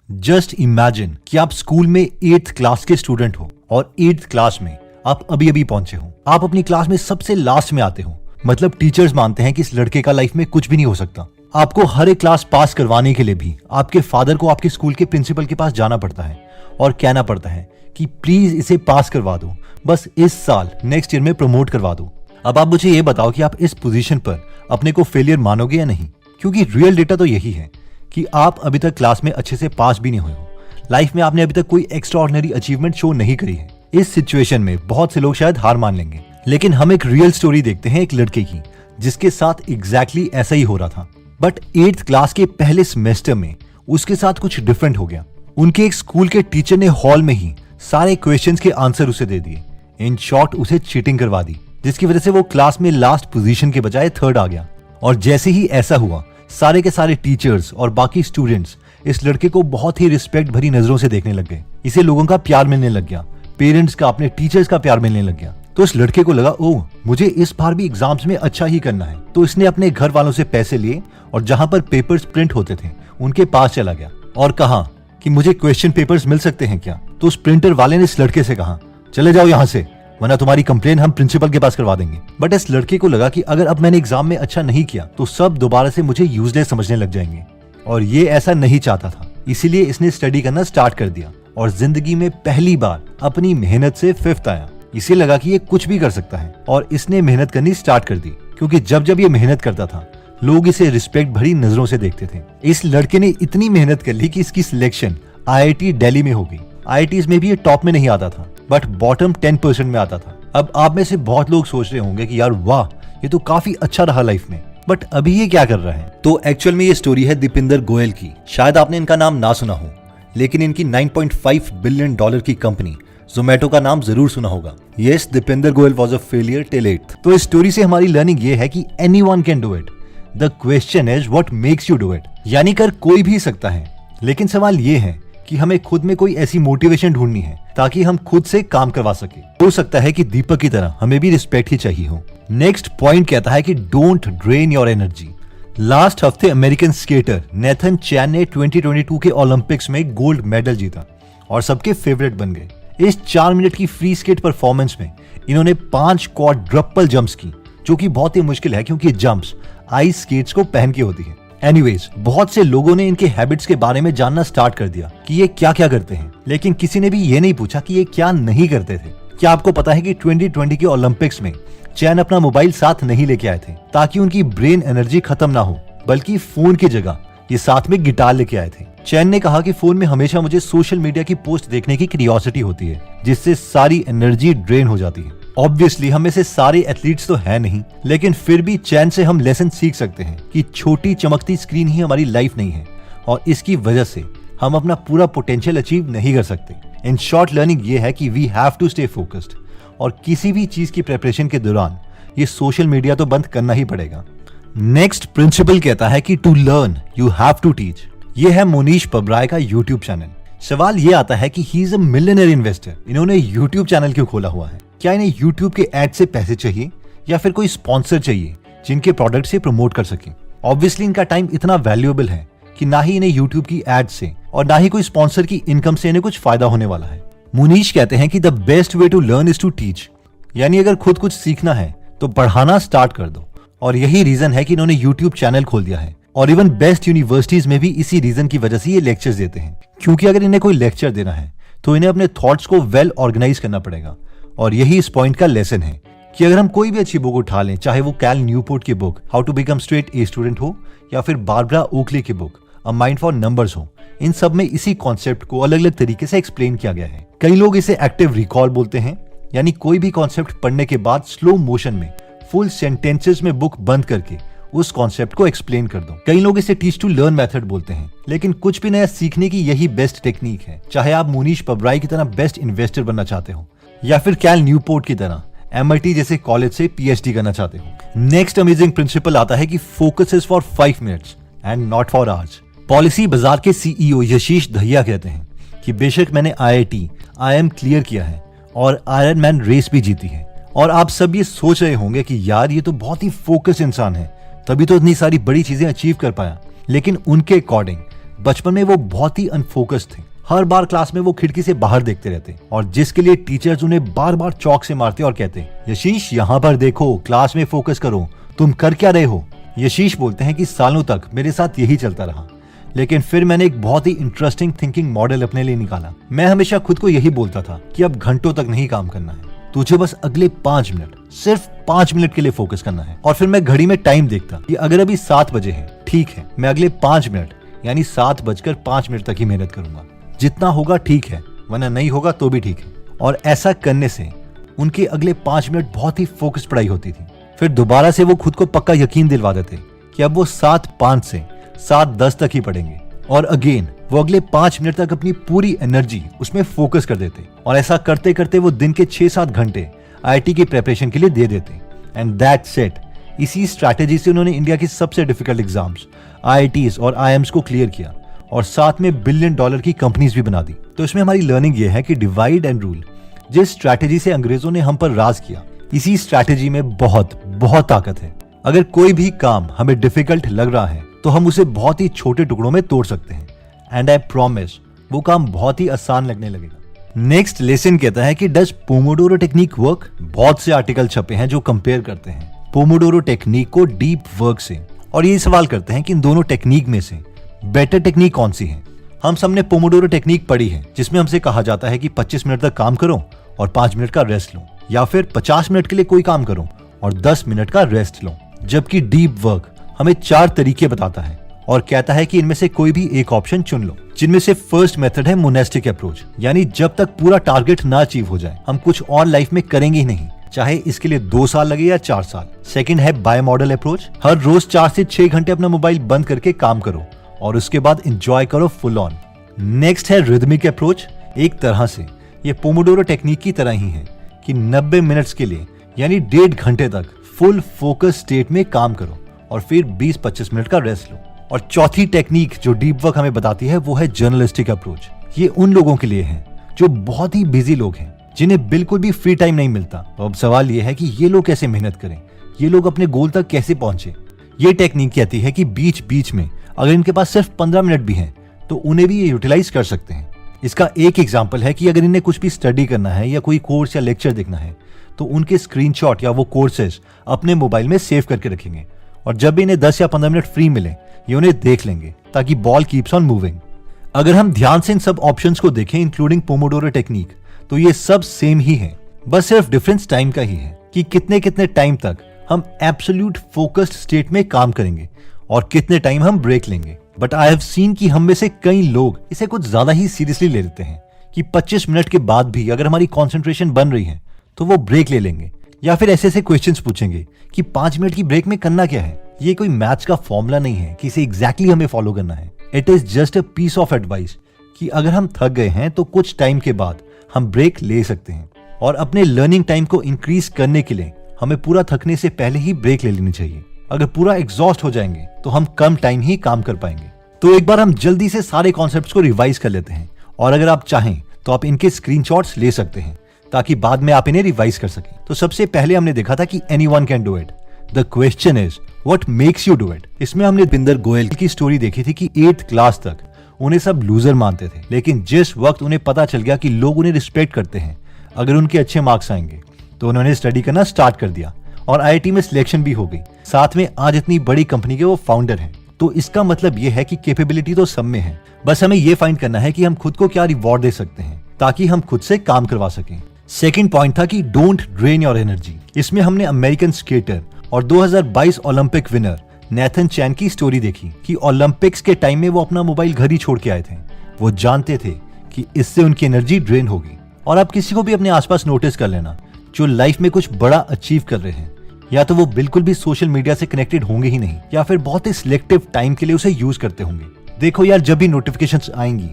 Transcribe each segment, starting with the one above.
Just imagine कि आप school में 8th क्लास के स्टूडेंट हो और 8th क्लास में आप अभी अभी पहुंचे हो। आप अपनी क्लास में सबसे लास्ट में आते हो। मतलब टीचर्स मानते हैं कि इस लड़के का लाइफ में कुछ भी नहीं हो सकता। आपको हर एक क्लास पास करवाने के लिए भी आपके फादर को आपके स्कूल के प्रिंसिपल के पास जाना पड़ता है और कहना पड़ता है कि प्लीज इसे पास करवा दो, बस इस साल नेक्स्ट ईयर में प्रमोट करवा दो। अब आप मुझे ये बताओ कि आप इस पोजीशन पर अपने को फेलियर मानोगे या नहीं, क्योंकि रियल डेटा तो यही है कि आप अभी तक क्लास में अच्छे से पास भी नहीं हुए हो। लाइफ में आपने अभी तक कोई एक्स्ट्राऑर्डिनरी अचीवमेंट शो नहीं करी है। इस सिचुएशन में बहुत से लोग शायद हार मान लेंगे, लेकिन हम एक रियल स्टोरी देखते हैं एक लड़के की जिसके साथ एग्जैक्टली ऐसा ही हो रहा था। बट 8th क्लास के पहले सेमेस्टर में उसके साथ कुछ डिफरेंट हो गया। उनके एक स्कूल के टीचर ने हॉल में ही सारे क्वेश्चंस के आंसर उसे दे दिए। इन शॉर्ट उसे चीटिंग करवा दी, जिसकी वजह से वो क्लास में लास्ट पोजीशन के बजाय 3rd आ गया। और जैसे ही ऐसा हुआ, सारे के सारे टीचर्स और बाकी स्टूडेंट्स इस लड़के को बहुत ही रिस्पेक्ट भरी नजरों से देखने लग गए। इसे लोगों का प्यार मिलने लग गया, पेरेंट्स का, अपने टीचर्स का प्यार मिलने लग गया। तो इस लड़के को लगा, ओह मुझे इस बार भी एग्जाम्स में अच्छा ही करना है। तो इसने अपने घर वालों से पैसे लिए और जहां पर पेपर्स प्रिंट होते थे उनके पास चला गया और कहा कि मुझे क्वेश्चन पेपर्स मिल सकते हैं क्या। तो उस प्रिंटर वाले ने इस लड़के से कहा, चले जाओ यहाँ से, वरना तुम्हारी कंप्लेन हम प्रिंसिपल के पास करवा देंगे। बट इस लड़के को लगा कि अगर अब मैंने एग्जाम में अच्छा नहीं किया तो सब दोबारा से मुझे यूजलेस समझने लग जाएंगे, और ये ऐसा नहीं चाहता था। इसीलिए इसने स्टडी करना स्टार्ट कर दिया और जिंदगी में पहली बार अपनी मेहनत से 5th आया। इसे लगा कि ये कुछ भी कर सकता है और इसने मेहनत करनी स्टार्ट कर दी, क्योंकि जब जब ये मेहनत करता था लोग इसे रिस्पेक्ट भरी नजरों से देखते थे। इस लड़के ने इतनी मेहनत कर ली कि इसकी सिलेक्शन IIT दिल्ली में हो गई। IITs में भी ये टॉप में नहीं आता था, बट बॉटम 10% में आता था। अब आप में से बहुत लोग सोच रहे होंगे कि यार वाह, ये तो काफी अच्छा रहा लाइफ में, बट अभी ये क्या कर रहा है। तो एक्चुअल में ये स्टोरी है दीपिंदर गोयल की। शायद आपने इनका नाम ना सुना हो, लेकिन इनकी $9.5 बिलियन की कंपनी जोमेटो का नाम जरूर सुना होगा। Yes, Deepinder Goyal was a failure till 8th। तो इस स्टोरी से हमारी लर्निंग ये है कि anyone can do it, the question is what makes you do it. यानी कर कोई भी सकता है, लेकिन सवाल ये है कि हमें खुद में कोई ऐसी मोटिवेशन ढूंढनी है ताकि हम खुद से काम करवा सके। हो सकता है कि दीपक की तरह हमें भी रिस्पेक्ट ही चाहिए हो। नेक्स्ट पॉइंट कहता है कि don't drain your energy. Last हफ्ते अमेरिकन स्केटर नेथन चैन ने 2022 के ओलंपिक्स में गोल्ड मेडल जीता और सबके फेवरेट बन गए। इस 4 मिनट की फ्री स्केट परफॉर्मेंस में इन्होंने 5 क्वाड्रपल जंप्स की, जो कि बहुत ही मुश्किल है क्योंकि जंप्स आइस स्केट्स को पहन के होती है। एनीवेज, बहुत से लोगों ने इनके हैबिट्स के बारे में जानना स्टार्ट कर दिया कि ये क्या क्या करते हैं, लेकिन किसी ने भी ये नहीं पूछा कि ये क्या नहीं करते थे। क्या आपको पता है कि 2020 के ओलंपिक्स में चैन अपना मोबाइल साथ नहीं लेके आए थे ताकि उनकी ब्रेन एनर्जी खत्म ना हो, बल्कि फोन की जगह ये साथ में गिटार लेके आए थे। चैन ने कहा कि फोन में हमेशा मुझे सोशल मीडिया की पोस्ट देखने की क्यूरियोसिटी होती है, जिससे सारी एनर्जी ड्रेन हो जाती है। ऑब्वियसली हम में से सारे एथलीट्स तो है नहीं, लेकिन फिर भी चैन से हम लेसन सीख सकते हैं कि छोटी चमकती स्क्रीन ही हमारी लाइफ नहीं है और इसकी वजह से हम अपना पूरा पोटेंशियल अचीव नहीं कर सकते। इन शॉर्ट लर्निंग ये है कि we have to stay focused, और किसी भी चीज की प्रिपरेशन के दौरान ये सोशल मीडिया तो बंद करना ही पड़ेगा। नेक्स्ट प्रिंसिपल कहता है कि to learn you have to teach. ये है मोनीश पबराय का यूट्यूब चैनल। सवाल ये आता है कि he is a millionaire investor, इन्होंने यूट्यूब चैनल क्यों खोला हुआ है? क्या इन्हें यूट्यूब के एड से पैसे चाहिए या फिर कोई स्पॉन्सर चाहिए जिनके प्रोडक्ट से प्रमोट कर सके? ऑब्वियसली इनका टाइम इतना वैल्यूएबल है कि ना ही इन्हें यूट्यूब की एड से और ना ही कोई स्पॉन्सर की इनकम से इन्हें कुछ फायदा होने वाला है। मुनीश कहते हैं कि the best way to learn is to teach, यानी अगर खुद कुछ सीखना है तो पढ़ाना स्टार्ट कर दो। और यही रीजन है कि इन्होंने यूट्यूब चैनल खोल दिया है, और इवन बेस्ट यूनिवर्सिटीज में भी इसी रीजन की वजह से ये लेक्चर्स देते हैं। क्योंकि अगर इन्हें कोई लेक्चर देना है तो इन्हें अपने थॉट्स को वेल ऑर्गेनाइज करना पड़ेगा, और यही इस पॉइंट का लेसन है कि अगर हम कोई भी अच्छी बुक उठा लें, चाहे वो कैल न्यूपोर्ट की book how to become straight A student हो या फिर बारबरा ओकली की book a mind for numbers हो, इन सब में इसी कॉन्सेप्ट को अलग अलग तरीके से एक्सप्लेन किया गया है। कई लोग इसे एक्टिव रिकॉल बोलते हैं, यानी कोई भी कॉन्सेप्ट पढ़ने के बाद स्लो मोशन में फुल सेंटेंसेस में बुक बंद करके उस कॉन्सेप्ट को एक्सप्लेन कर दो। कई लोग इसे टीच टू लर्न मेथड बोलते हैं, लेकिन कुछ भी नया सीखने की यही बेस्ट टेक्निक है। चाहे आप मोनीश पबराई की तरह बेस्ट इन्वेस्टर बनना चाहते हो या फिर कैल न्यूपोर्ट की तरह MIT जैसे कॉलेज से PhD करना चाहते हो। नेक्स्ट अमेजिंग प्रिंसिपल आता है कि focus is for 5 minutes and not for hours. Policy बाजार के CEO यशीश दहिया कहते हैं कि बेशक मैंने IIT IIM क्लियर किया है और आयरन मैन रेस भी जीती है, और आप सब ये सोच रहे होंगे कि यार ये तो बहुत ही फोकस इंसान है, तभी तो इतनी सारी बड़ी चीजें अचीव कर पाया। लेकिन उनके अकॉर्डिंग बचपन में वो बहुत ही अनफोकस्ड थे। हर बार क्लास में वो खिड़की से बाहर देखते रहते और जिसके लिए टीचर्स उन्हें बार बार चौक से मारते और कहते, यशीश यहाँ पर देखो, क्लास में फोकस करो, तुम कर क्या रहे हो। यशीश बोलते हैं कि सालों तक मेरे साथ यही चलता रहा, लेकिन फिर मैंने एक बहुत ही इंटरेस्टिंग थिंकिंग मॉडल अपने लिए निकाला। मैं हमेशा खुद को यही बोलता था कि अब घंटों तक नहीं काम करना है, तुझे बस अगले 5 मिनट, सिर्फ 5 मिनट के लिए फोकस करना है। और फिर मैं घड़ी में टाइम देखता कि अगर अभी 7 बजे है, ठीक है, मैं अगले 5 मिनट यानी 7:05 तक ही मेहनत करूंगा। जितना होगा ठीक है, वरना नहीं होगा तो भी ठीक है। और ऐसा करने से उनके अगले 5 मिनट बहुत ही फोकस पढ़ाई होती थी। फिर दोबारा से वो खुद को पक्का यकीन दिलवा देते कि अब वो 7:05 से 7:10 तक ही पढ़ेंगे। और अगेन वो अगले 5 मिनट तक अपनी पूरी एनर्जी उसमें फोकस कर देते और ऐसा करते करते वो दिन के 6-7 घंटे आईआईटी की प्रिपरेशन के लिए दे देते। And that's it. इसी स्ट्रैटेजी से उन्होंने इंडिया की सबसे डिफिकल्ट एग्जाम्स, आईआईटीज और आईएम्स को क्लियर किया और साथ में $1 बिलियन की कंपनीज भी बना दी। तो इसमें हमारी लर्निंग ये है कि डिवाइड एंड रूल, जिस स्ट्रैटेजी से अंग्रेजों ने हम पर राज किया, इसी स्ट्रैटेजी में बहुत बहुत ताकत है। अगर कोई भी काम हमें डिफिकल्ट लग रहा है तो हम उसे बहुत ही छोटे टुकड़ों में तोड़ सकते हैं। एंड आई प्रॉमिस वो काम बहुत ही आसान लगने लगेगा। नेक्स्ट लेसन कहता है कि डज पोमोडोरो टेक्निक वर्क। बहुत से आर्टिकल छपे हैं जो कंपेयर करते हैं पोमोडोरो टेक्निक को डीप वर्क से, और ये सवाल करते हैं कि इन दोनों टेक्निक में से बेटर टेक्निक कौन सी है। हम सबने पोमोडोरो टेक्निक पढ़ी है, जिसमें हमसे कहा जाता है कि 25 मिनट तक काम करो और 5 मिनट का रेस्ट लो, या फिर 50 मिनट के लिए कोई काम करो और 10 मिनट का रेस्ट लो। जबकि डीप वर्क हमें 4 तरीके बताता है और कहता है कि इनमें से कोई भी एक ऑप्शन चुन लो, जिनमें से फर्स्ट मेथड है मोनेस्टिक अप्रोच, यानी जब तक पूरा टारगेट ना अचीव हो जाए हम कुछ और लाइफ में करेंगे ही नहीं, चाहे इसके लिए 2 साल लगे या 4 साल। सेकंड है बाय मॉडल अप्रोच, हर रोज 4 से 6 घंटे अपना मोबाइल बंद करके काम करो और उसके बाद एंजॉय करो फुल ऑन। नेक्स्ट है रिदमिक अप्रोच। एक तरह से ये पोमोडोरो टेक्निक की तरह ही है कि 90 मिनट्स के लिए यानी 1.5 घंटे तक फुल फोकस स्टेट में काम करो और फिर 20-25 मिनट का रेस्ट लो। और चौथी टेक्निक जो डीप वर्क हमें बताती है वो है जर्नलिस्टिक अप्रोच। ये उन लोगों के लिए है जो बहुत ही बिजी लोग हैं, जिन्हें बिल्कुल भी फ्री टाइम नहीं मिलता। तो अब सवाल ये है कि ये लोग कैसे मेहनत करें, ये लोग अपने गोल तक कैसे पहुंचे। ये टेक्निक कहती है कि बीच बीच में अगर इनके पास सिर्फ 15 मिनट भी हैं तो उन्हें भी ये यूटिलाइज कर सकते हैं। इसका एक एग्जाम्पल है कि अगर इन्हें कुछ भी स्टडी करना है या कोई कोर्स या लेक्चर देखना है तो उनके स्क्रीनशॉट या वो कोर्सेज अपने मोबाइल में सेव करके रखेंगे और जब भी इन्हें 10 या 15 मिनट फ्री मिले ये उन्हें देख लेंगे, ताकि बॉल कीप्स ऑन मूविंग। अगर हम ध्यान से इन सब ऑप्शंस को देखें इंक्लूडिंग पोमोडोरो टेक्निक, तो ये सब सेम ही है, बस सिर्फ डिफरेंस टाइम का ही है कि कितने कितने टाइम तक हम एब्सोल्यूट फोकस्ड स्टेट में काम करेंगे और कितने टाइम हम ब्रेक लेंगे। बट आई हैव सीन कि हम में से कई लोग इसे कुछ ज्यादा ही सीरियसली ले लेते हैं कि 25 मिनट के बाद भी अगर हमारी कंसंट्रेशन बन रही है तो वो ब्रेक ले लेंगे, या फिर ऐसे ऐसे क्वेश्चंस पूछेंगे कि 5 मिनट की ब्रेक में करना क्या है। ये कोई मैथ्स का फॉर्मूला नहीं है कि इसे एग्जैक्टली हमें फॉलो करना है। It is just a piece of advice कि अगर हम थक गए हैं तो कुछ टाइम के बाद हम ब्रेक ले सकते हैं, और अपने लर्निंग टाइम को इंक्रीज करने के लिए हमें पूरा थकने से पहले ही ब्रेक ले लेनी चाहिए। अगर पूरा एग्जॉस्ट हो जाएंगे तो हम कम टाइम ही काम कर पाएंगे। तो एक बार हम जल्दी से सारे कॉन्सेप्ट्स को रिवाइज कर लेते हैं, और अगर आप चाहें तो आप इनके स्क्रीनशॉट्स ले सकते हैं ताकि बाद में आप इन्हें रिवाइज कर सकें। तो सबसे पहले हमने देखा था कि anyone can do it, the question is what makes you do it. इसमें हमने बिंदर गोयल की स्टोरी देखी थी कि 8th क्लास तक उन्हें सब लूजर मानते थे, लेकिन जिस वक्त उन्हें पता चल गया कि लोग उन्हें रिस्पेक्ट करते हैं अगर उनके अच्छे मार्क्स आएंगे, तो उन्होंने स्टडी करना स्टार्ट कर दिया और आईआईटी में सिलेक्शन भी हो गई। साथ में आज इतनी बड़ी कंपनी के वो फाउंडर हैं। तो इसका मतलब ये है कि कैपेबिलिटी तो सब में है, बस हमें ये फाइंड करना है कि हम खुद को क्या रिवॉर्ड दे सकते हैं ताकि हम खुद से काम करवा सकें। सेकंड पॉइंट था कि डोंट ड्रेन योर एनर्जी। इसमें हमने अमेरिकन स्केटर और 2022 ओलंपिक विनर नेथन चैन की स्टोरी देखी कि ओलंपिक्स के टाइम में वो अपना मोबाइल घर ही छोड़ के आए थे। वो जानते थे कि इससे उनकी एनर्जी ड्रेन होगी। और आप किसी को भी अपने आसपास नोटिस कर लेना जो लाइफ में कुछ बड़ा अचीव कर रहे हैं, या तो वो बिल्कुल भी सोशल मीडिया से कनेक्टेड होंगे ही नहीं, या फिर बहुत ही सिलेक्टिव टाइम के लिए उसे यूज करते होंगे। देखो यार, जब भी नोटिफिकेशंस आएंगी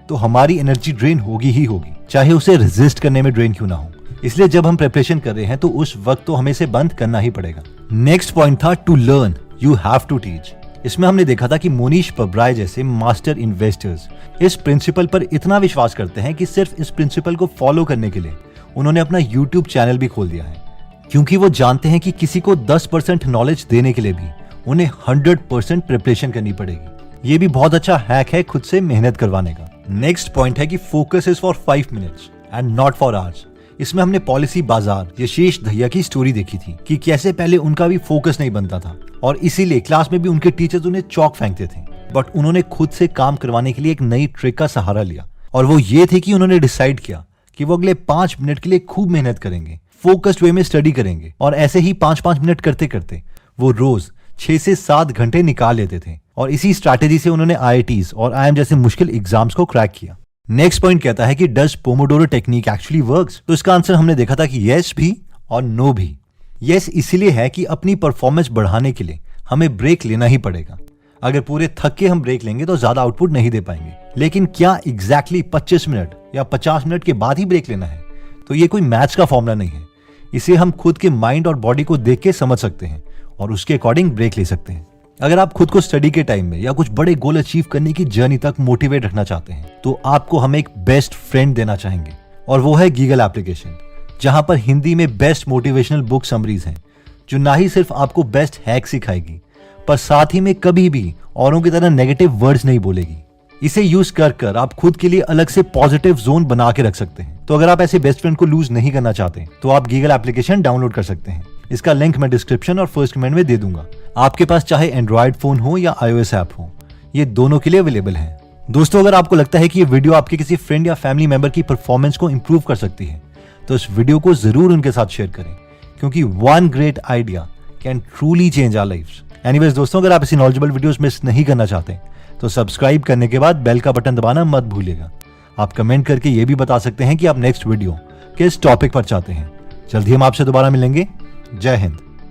तो हमारी एनर्जी ड्रेन होगी ही होगी, चाहे उसे रेजिस्ट करने में ड्रेन क्यों ना हो। इसलिए जब हम प्रिपरेशन कर रहे हैं तो उस वक्त तो हमें इसे बंद करना ही पड़ेगा। नेक्स्ट पॉइंट था to learn you have to teach. इसमें हमने देखा था कि मोनीश पब्राय जैसे मास्टर इन्वेस्टर्स इस प्रिंसिपल पर इतना विश्वास करते हैं कि सिर्फ इस प्रिंसिपल को फॉलो करने के लिए उन्होंने अपना यूट्यूब चैनल भी खोल दिया है, क्योंकि वो जानते हैं कि किसी को 10% नॉलेज देने के लिए भी उन्हें 100% प्रिपरेशन करनी पड़ेगी। ये भी बहुत अच्छा हैक है खुद से मेहनत करवाने का। नेक्स्ट पॉइंट है कि focus is for 5 minutes and not for hours. इसमें हमने पॉलिसी बाजार यशेश दहिया की स्टोरी देखी थी कि कैसे पहले उनका भी फोकस नहीं बनता था और इसीलिए क्लास में भी उनके टीचर्स उन्हें चौक फेंकते थे, बट उन्होंने खुद से काम करवाने के लिए एक नई ट्रिक का सहारा लिया और वो ये थे कि उन्होंने डिसाइड किया कि वो अगले 5 मिनट के लिए खूब मेहनत करेंगे, फोकस्ड वे में स्टडी करेंगे और ऐसे ही 5-5 मिनट करते करते वो रोज 6 से 7 घंटे निकाल लेते थे और इसी स्ट्रैटेजी से उन्होंने IITs और IIM जैसे मुश्किल एग्जाम्स को क्रैक किया। नेक्स्ट पॉइंट कहता है कि does Pomodoro technique actually works? तो इसका आंसर हमने देखा था कि यस भी और नो भी। यस इसीलिए है कि अपनी परफॉर्मेंस बढ़ाने के लिए हमें ब्रेक लेना ही पड़ेगा। अगर पूरे थक के हम ब्रेक लेंगे तो ज्यादा आउटपुट नहीं दे पाएंगे, लेकिन क्या एग्जैक्टली 25 मिनट या 50 मिनट के बाद ही ब्रेक लेना है? तो ये कोई मैथ्स का फॉर्मूला नहीं है। इसे हम खुद के माइंड और बॉडी को देख के समझ सकते हैं और उसके अकॉर्डिंग ब्रेक ले सकते हैं। अगर आप खुद को स्टडी के टाइम में या कुछ बड़े गोल अचीव करने की जर्नी तक मोटिवेट रखना चाहते हैं तो आपको हम एक बेस्ट फ्रेंड देना चाहेंगे और वो है गीगल एप्लीकेशन, जहां पर हिंदी में बेस्ट मोटिवेशनल बुक समरीज हैं, जो ना ही सिर्फ आपको बेस्ट हैक सिखाएगी पर साथ ही में कभी भी औरों की तरह नेगेटिव वर्ड्स नहीं बोलेगी। इसे यूज कर आप खुद के लिए अलग से पॉजिटिव जोन बना के रख सकते हैं। तो अगर आप ऐसे बेस्ट फ्रेंड को लूज नहीं करना चाहते तो आप गीगल एप्लीकेशन डाउनलोड कर सकते हैं। इसका लिंक मैं डिस्क्रिप्शन और फर्स्ट कमेंट में दे दूंगा। आपके पास चाहे एंड्रॉइड फोन हो या iOS ऐप हो, ये दोनों के लिए अवेलेबल है। दोस्तों, अगर आपको लगता है कि ये वीडियो आपके किसी फ्रेंड या फैमिली मेंबर की परफॉर्मेंस को इंप्रूव कर सकती है तो इस वीडियो को जरूर उनके साथ शेयर करें, क्योंकि one great idea can truly change our lives. Anyways दोस्तों, अगर आप ऐसी नॉलेजेबल वीडियोस मिस नहीं करना चाहते तो सब्सक्राइब करने के बाद बेल का बटन दबाना मत भूलिएगा। आप कमेंट करके ये भी बता सकते हैं कि आप नेक्स्ट वीडियो किस टॉपिक पर चाहते हैं। जल्दी हम आपसे दोबारा मिलेंगे। जय हिंद।